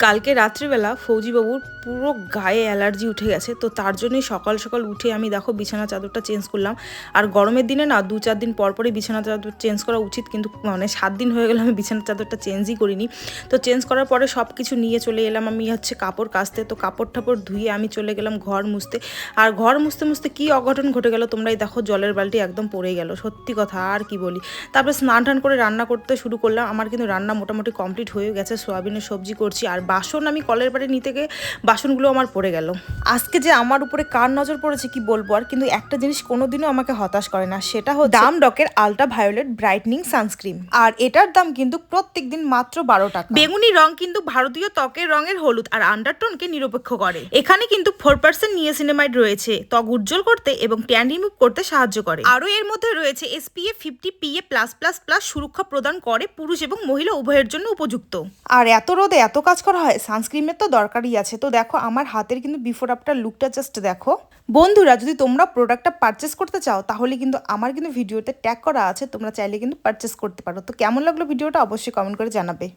কালকে রাত্রিবেলা ফৌজিবাবুর পুরো গায়ে অ্যালার্জি উঠে গেছে, তো তার জন্যই সকাল সকাল উঠে আমি দেখো বিছানা চাদরটা চেঞ্জ করলাম। আর গরমের দিনে না 2-4 দিন পর পরই বিছানা চাদর চেঞ্জ করা উচিত, কিন্তু মানে 7 দিন হয়ে গেল আমি বিছানা চাদরটা চেঞ্জই করিনি। তো চেঞ্জ করার পরে সব কিছু নিয়ে চলে এলাম আমি কাপড় কাচতে। তো কাপড় টাপড় ধুয়ে আমি চলে গেলাম ঘর মুছতে। আর ঘর মুছতে মুছতে কী অঘটন ঘটে গেল তোমরাই দেখো, জলের বালতি একদম পড়ে গেল, সত্যি কথা আর কি বলি। তারপরে স্নান টান করে রান্না করতে শুরু করলাম। আমার কিন্তু রান্না মোটামুটি কমপ্লিট হয়ে গেছে, সোয়াবিনের সবজি করছি। আর বাসন আমি কলের বাড়ি নিতে গিয়ে বাসনগুলো আমার পড়ে গেল। আজকে যে আমার উপরে কার নজর পড়েছে কি বলবো। আর কিন্তু একটা জিনিস কোনোদিনও আমাকে হতাশ করে না, সেটা হচ্ছে দাম ডকের আলট্রা ভায়োলেট ব্রাইটনিং সানস্ক্রিন। আর এটার দাম কিন্তু প্রত্যেক দিন মাত্র 12 টাকা। বেগুনি রং কিন্তু ভারতীয় ত্বকের রঙের হলুদ আর আন্ডারটোনকে নিরপেক্ষ করে। এখানে কিন্তু 4% নিয়াসিনামাইড রয়েছে, ত্বক উজ্জ্বল করতে এবং ট্যান রিমুভ করতে সাহায্য করে। আরও এর মধ্যে রয়েছে SPF 50 PA+++ সুরক্ষা প্রদান করে, পুরুষ এবং মহিলা উভয়ের জন্য উপযুক্ত। আর এত রোদে এত কাজ করা হয়, সানস্ক্রিনের তো দরকারই আছে। তো দেখো আমার হাতের কিন্তু বিফোর আফটার লুকটা জাস্ট দেখো। বন্ধুরা, যদি তোমরা প্রোডাক্টটা পারচেস করতে চাও তাহলে কিন্তু আমার কিন্তু ভিডিওতে ট্যাগ করা আছে, তোমরা চাইলে কিন্তু পারচেস করতে পারো। তো কেমন লাগলো ভিডিওটা অবশ্যই কমেন্ট করে জানাবে।